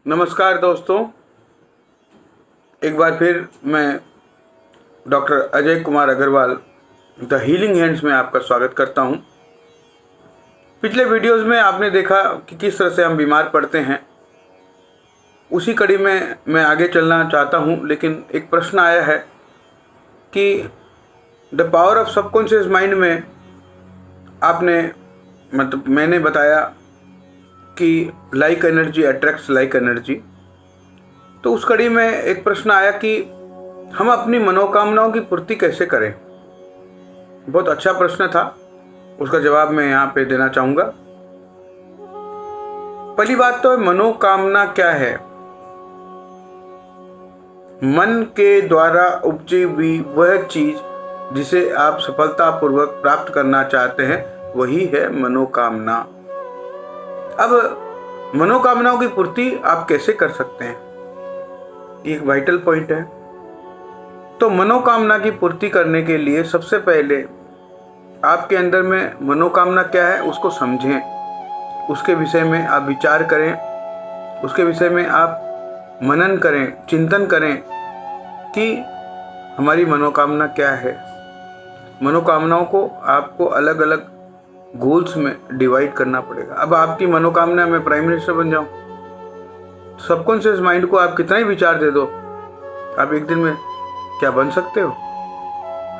नमस्कार दोस्तों, एक बार फिर मैं doctor Ajay Kumar Agrawal the healing hands में आपका स्वागत करता हूं। पिछले वीडियोस में आपने देखा कि किस तरह से हम बीमार पड़ते हैं। उसी कड़ी में मैं आगे चलना चाहता हूं, लेकिन एक प्रश्न आया है कि the power of subconscious mind में मैंने बताया कि like energy attracts like energy. तो उस कड़ी में एक प्रश्न आया कि हम अपनी मनोकामनाओं की पूर्ति कैसे करें। बहुत अच्छा प्रश्न था, उसका जवाब मैं यहाँ पे देना चाहूँगा। पहली बात तो मनोकामना क्या है। मन के द्वारा उपजी हुई वह चीज जिसे आप सफलतापूर्वक प्राप्त करना चाहते हैं, वही है मनोकामना। अब मनोकामनाओं की पूर्ति आप कैसे कर सकते हैं, ये एक वाइटल पॉइंट है। तो मनोकामना की पूर्ति करने के लिए सबसे पहले आपके अंदर में मनोकामना क्या है उसको समझें, उसके विषय में आप विचार करें, उसके विषय में आप मनन करें, चिंतन करें कि हमारी मनोकामना क्या है। मनोकामनाओं को आपको अलग अलग गोल्स में डिवाइड करना पड़ेगा। अब आपकी मनोकामना में प्राइम मिनिस्टर बन जाऊं, सबकॉन्शियस माइंड को आप कितना ही विचार दे दो, आप एक दिन में क्या बन सकते हो?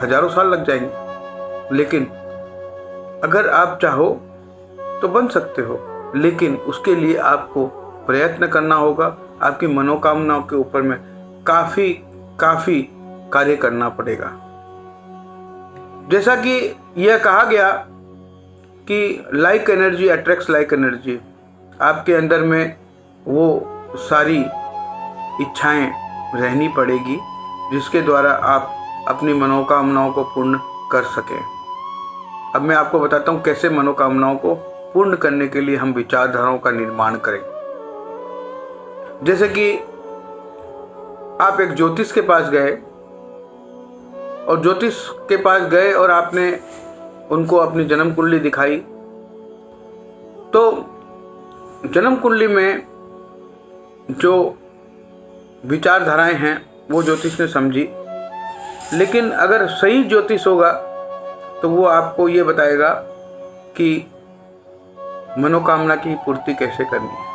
हजारों साल लग जाएंगे। लेकिन अगर आप चाहो तो बन सकते हो, लेकिन उसके लिए आपको प्रयत्न करना होगा। आपकी मनोकामनाओं के ऊपर में काफ़ी कार्य करना पड़ेगा। जैसा कि यह कहा गया कि like energy attracts like energy, आपके अंदर में वो सारी इच्छाएं रहनी पड़ेगी जिसके द्वारा आप अपनी मनोकामनाओं को पूर्ण कर सकें। अब मैं आपको बताता हूँ कैसे मनोकामनाओं को पूर्ण करने के लिए हम विचारधाराओं का निर्माण करें। जैसे कि आप एक ज्योतिष के पास गए और ज्योतिष के पास गए और आपने उनको अपनी जन्म कुंडली दिखाई, तो जन्म कुंडली में जो विचारधाराएं हैं वो ज्योतिष ने समझी। लेकिन अगर सही ज्योतिष होगा तो वो आपको ये बताएगा कि मनोकामना की पूर्ति कैसे करनी है।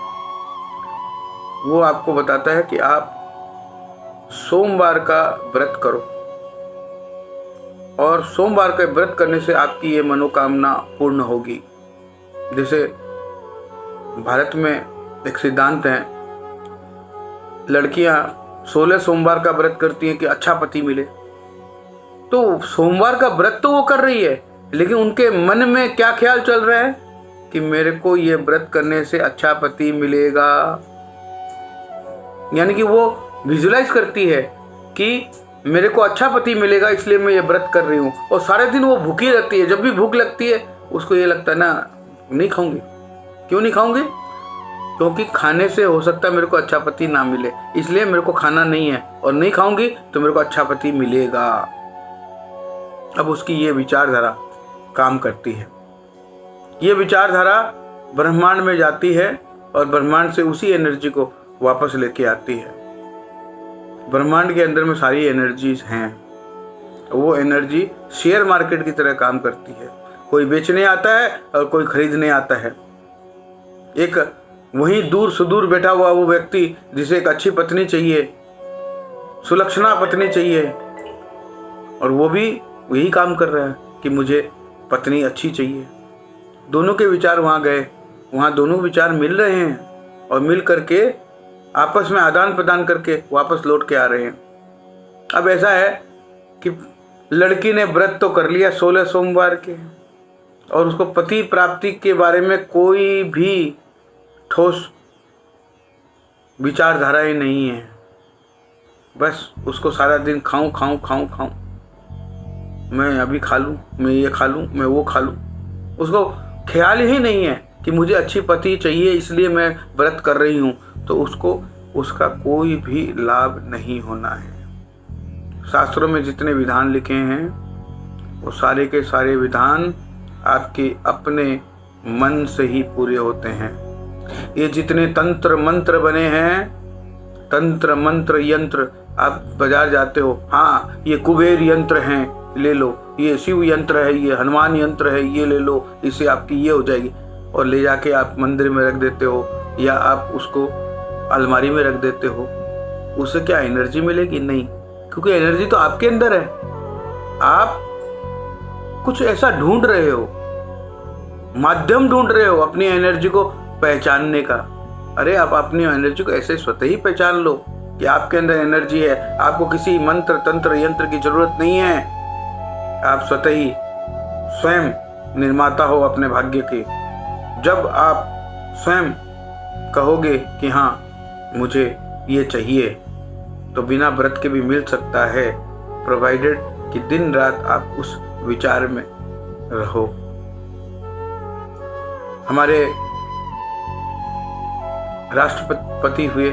वो आपको बताता है कि आप सोमवार का व्रत करो, और सोमवार के व्रत करने से आपकी ये मनोकामना पूर्ण होगी। जैसे भारत में एक सिद्धांत है, लड़कियां 16 सोमवार का व्रत करती हैं कि अच्छा पति मिले। तो सोमवार का व्रत तो वो कर रही है, लेकिन उनके मन में क्या ख्याल चल रहा है कि मेरे को ये व्रत करने से अच्छा पति मिलेगा। यानी कि वो विजुलाइज करती है कि मेरे को अच्छा पति मिलेगा, इसलिए मैं ये व्रत कर रही हूँ। और सारे दिन वो भूखी रहती है। जब भी भूख लगती है उसको ये लगता है ना, नहीं खाऊंगी। क्यों नहीं खाऊंगी? क्योंकि खाने से हो सकता है मेरे को अच्छा पति ना मिले, इसलिए मेरे को खाना नहीं है, और नहीं खाऊंगी तो मेरे को अच्छा पति मिलेगा। अब उसकी ये विचारधारा काम करती है। ये विचारधारा ब्रह्मांड में जाती है और ब्रह्मांड से उसी एनर्जी को वापस लेके आती है। ब्रह्मांड के अंदर में सारी एनर्जीज हैं। वो एनर्जी शेयर मार्केट की तरह काम करती है। कोई बेचने आता है और कोई खरीदने आता है। एक वहीं दूर सुदूर बैठा हुआ वो व्यक्ति जिसे एक अच्छी पत्नी चाहिए, सुलक्षणा पत्नी चाहिए, और वो भी वही काम कर रहा है कि मुझे पत्नी अच्छी चाहिए। दोनों के विचार वहाँ गए, वहाँ दोनों विचार मिल रहे हैं और मिल करके आपस में आदान प्रदान करके वापस लौट के आ रहे हैं। अब ऐसा है कि लड़की ने व्रत तो कर लिया 16 सोमवार के, और उसको पति प्राप्ति के बारे में कोई भी ठोस विचारधाराएं नहीं है। बस उसको सारा दिन खाऊं, मैं अभी खा लूँ, मैं ये खा लूँ, मैं वो खा लूँ। उसको ख्याल ही नहीं है कि मुझे अच्छी पति चाहिए, इसलिए मैं व्रत कर रही हूँ। तो उसको उसका कोई भी लाभ नहीं होना है। शास्त्रों में जितने विधान लिखे हैं वो सारे के सारे विधान आपके अपने मन से ही पूरे होते हैं। ये जितने तंत्र मंत्र बने हैं, तंत्र मंत्र यंत्र, आप बाजार जाते हो, हाँ ये कुबेर यंत्र हैं, ले लो, ये शिव यंत्र है, ये हनुमान यंत्र है, ये ले लो, इससे आपकी ये हो जाएगी, और ले जाके आप मंदिर में रख देते हो या आप उसको अलमारी में रख देते हो। उससे क्या एनर्जी मिलेगी? नहीं, क्योंकि एनर्जी तो आपके अंदर है। आप कुछ ऐसा ढूंढ रहे हो, माध्यम ढूंढ रहे हो अपनी एनर्जी को पहचानने का। अरे आप अपनी एनर्जी को ऐसे स्वतः ही पहचान लो कि आपके अंदर एनर्जी है। आपको किसी मंत्र तंत्र यंत्र की जरूरत नहीं है। आप स्वतः ही स्वयं निर्माता हो अपने भाग्य के। जब आप स्वयं कहोगे कि हाँ मुझे ये चाहिए, तो बिना व्रत के भी मिल सकता है, प्रोवाइडेड कि दिन रात आप उस विचार में रहो। हमारे राष्ट्रपति हुए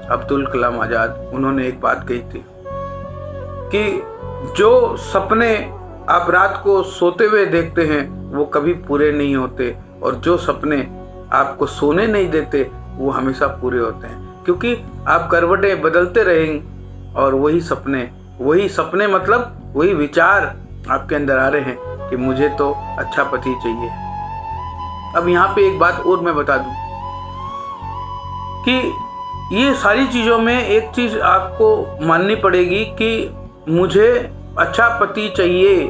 अब्दुल कलाम आजाद, उन्होंने एक बात कही थी कि जो सपने आप रात को सोते हुए देखते हैं वो कभी पूरे नहीं होते, और जो सपने आपको सोने नहीं देते वो हमेशा पूरे होते हैं। क्योंकि आप करवटें बदलते रहेंगे और वही सपने मतलब वही विचार आपके अंदर आ रहे हैं कि मुझे तो अच्छा पति चाहिए। अब यहाँ पे एक बात और मैं बता दूं कि ये सारी चीज़ों में एक चीज़ आपको माननी पड़ेगी कि मुझे अच्छा पति चाहिए।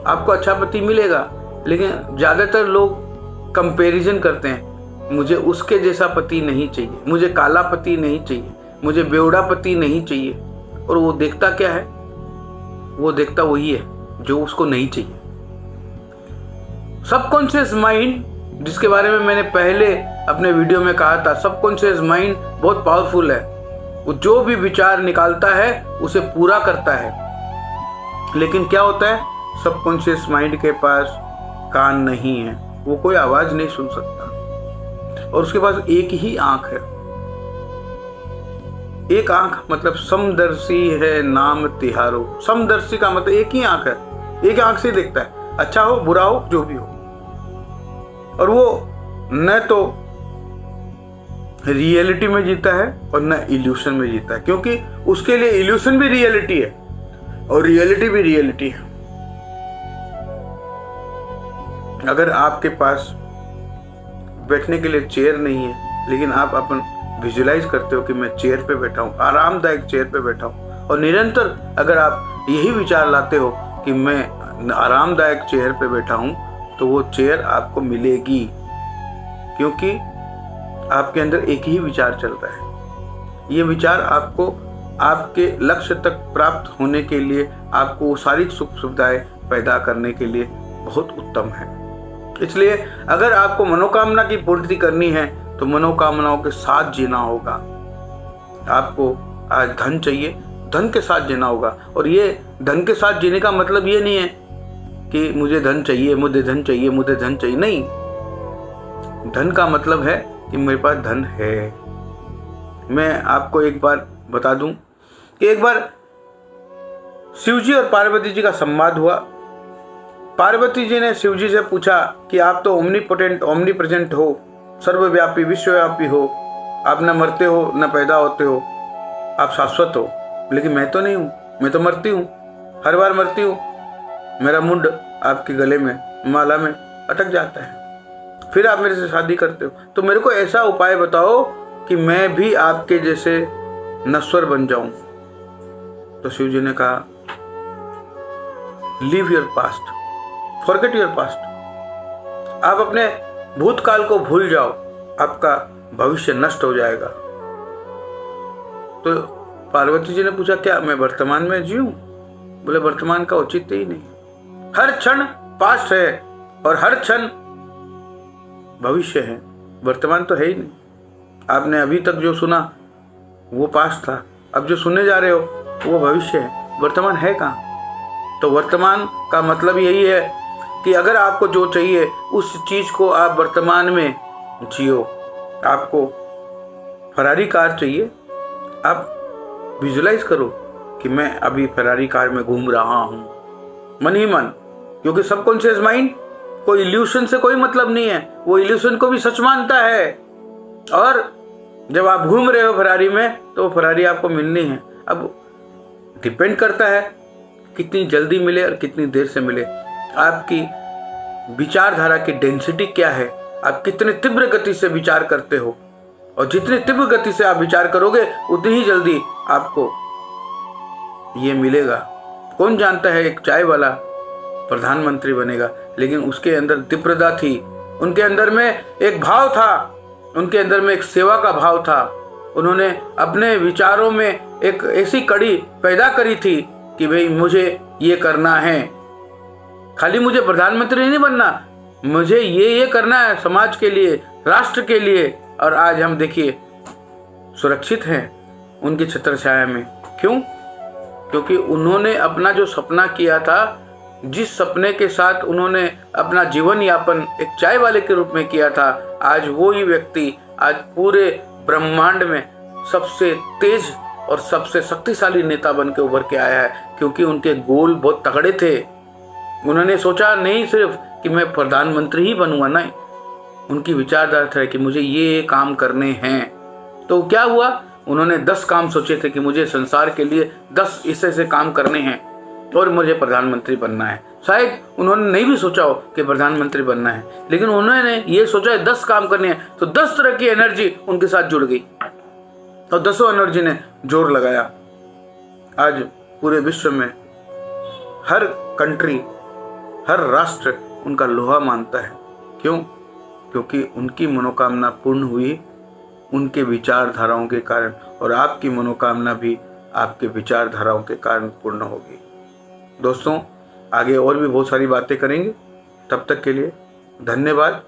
आपको अच्छा पति मिलेगा, लेकिन ज़्यादातर लोग कंपैरिजन करते हैं, मुझे उसके जैसा पति नहीं चाहिए, मुझे काला पति नहीं चाहिए, मुझे बेवड़ा पति नहीं चाहिए। और वो देखता क्या है? वो देखता वही है जो उसको नहीं चाहिए। सबकॉन्शियस माइंड, जिसके बारे में मैंने पहले अपने वीडियो में कहा था, सबकॉन्शियस माइंड बहुत पावरफुल है। वो जो भी विचार निकालता है उसे पूरा करता है। लेकिन क्या होता है, सबकॉन्शियस माइंड के पास कान नहीं है, वो कोई आवाज नहीं सुन सकता, और उसके पास एक ही आंख है। एक आंख मतलब समदर्शी है नाम तिहारो। समदर्शी का मतलब एक ही आंख है, एक आंख से देखता है, अच्छा हो बुरा हो जो भी हो। और वो न तो रियलिटी में जीता है और न इल्यूशन में जीता है, क्योंकि उसके लिए इल्यूशन भी रियलिटी है और रियलिटी भी रियलिटी है। अगर आपके पास बैठने के लिए चेयर नहीं है, लेकिन आप अपन विजुलाइज करते हो कि मैं चेयर पे बैठा हूँ, आरामदायक चेयर पे बैठा हूँ, और निरंतर अगर आप यही विचार लाते हो कि मैं आरामदायक चेयर पे बैठा हूँ, तो वो चेयर आपको मिलेगी, क्योंकि आपके अंदर एक ही विचार चल रहा है। ये विचार आपको आपके लक्ष्य तक प्राप्त होने के लिए, आपको वो सारी सुख सुविधाएं पैदा करने के लिए बहुत उत्तम है। इसलिए अगर आपको मनोकामना की पूर्ति करनी है तो मनोकामनाओं के साथ जीना होगा। आपको आज धन चाहिए, धन के साथ जीना होगा। और ये धन के साथ जीने का मतलब ये नहीं है कि मुझे धन चाहिए, मुझे धन चाहिए, मुझे धन चाहिए, नहीं। धन का मतलब है कि मेरे पास धन है। मैं आपको एक बार बता दूं कि एक बार शिव जी और पार्वती जी का संवाद हुआ। पार्वती जी ने शिव जी से पूछा कि आप तो ओमनीपोटेंट, ओमनीप्रेजेंट हो, सर्वव्यापी, विश्वव्यापी हो, आप न मरते हो न पैदा होते हो, आप शाश्वत हो। लेकिन मैं तो नहीं हूँ, मैं तो मरती हूँ, हर बार मरती हूँ। मेरा मुंड आपके गले में माला में अटक जाता है, फिर आप मेरे से शादी करते हो। तो मेरे को ऐसा उपाय बताओ कि मैं भी आपके जैसे नश्वर बन जाऊं। तो शिव जी ने कहा, leave your past, forget your past. आप अपने भूतकाल को भूल जाओ, आपका भविष्य नष्ट हो जाएगा। तो पार्वती जी ने पूछा, क्या मैं वर्तमान में जीऊं? बोले, वर्तमान का औचित्य ही नहीं, हर क्षण पास्ट है और हर क्षण भविष्य है, वर्तमान तो है ही नहीं। आपने अभी तक जो सुना वो पास्ट था, अब जो सुनने जा रहे हो वो भविष्य है, वर्तमान है कहाँ? तो वर्तमान का मतलब यही है कि अगर आपको जो चाहिए उस चीज़ को आप वर्तमान में जियो। आपको फरारी कार चाहिए, आप विजुलाइज करो कि मैं अभी फरारी कार में घूम रहा हूँ, मन ही मन, क्योंकि सबकॉन्शियस माइंड कोई इल्यूशन से कोई मतलब नहीं है, वो इल्यूशन को भी सच मानता है। और जब आप घूम रहे हो फरारी में तो वो फरारी आपको मिलनी है। अब डिपेंड करता है कितनी जल्दी मिले और कितनी देर से मिले, आपकी विचारधारा की डेंसिटी क्या है, आप कितने तीव्र गति से विचार करते हो। और जितनी तीव्र गति से आप विचार करोगे उतनी ही जल्दी आपको ये मिलेगा। कौन जानता है एक चाय वाला प्रधानमंत्री बनेगा, लेकिन उसके अंदर तीव्रता थी, उनके अंदर में एक भाव था, उनके अंदर में एक सेवा का भाव था। उन्होंने अपने विचारों में एक ऐसी कड़ी पैदा करी थी कि भाई मुझे ये करना है, खाली मुझे प्रधानमंत्री नहीं बनना, मुझे ये करना है समाज के लिए, राष्ट्र के लिए। और आज हम देखिए सुरक्षित हैं उनकी छत्र छाया में। क्यों? क्योंकि उन्होंने अपना जो सपना किया था, जिस सपने के साथ उन्होंने अपना जीवन यापन एक चाय वाले के रूप में किया था, आज वो ही व्यक्ति आज पूरे ब्रह्मांड में सबसे तेज और सबसे शक्तिशाली नेता बन के उभर के आया है। क्योंकि उनके गोल बहुत तगड़े थे। उन्होंने सोचा नहीं सिर्फ कि मैं प्रधानमंत्री ही बनूंगा, नहीं, उनकी विचारधारा था कि मुझे ये काम करने हैं। तो क्या हुआ, उन्होंने 10 काम सोचे थे कि मुझे संसार के लिए 10 ऐसे काम करने हैं और मुझे प्रधानमंत्री बनना है। शायद उन्होंने नहीं भी सोचा हो कि प्रधानमंत्री बनना है, लेकिन उन्होंने ये सोचा है 10 काम करने हैं, तो 10 तरह की एनर्जी उनके साथ जुड़ गई और 10 एनर्जी ने जोर लगाया। आज पूरे विश्व में हर कंट्री, हर राष्ट्र उनका लोहा मानता है। क्यों? क्योंकि उनकी मनोकामना पूर्ण हुई उनके विचारधाराओं के कारण, और आपकी मनोकामना भी आपके विचारधाराओं के कारण पूर्ण होगी। दोस्तों, आगे और भी बहुत सारी बातें करेंगे। तब तक के लिए धन्यवाद।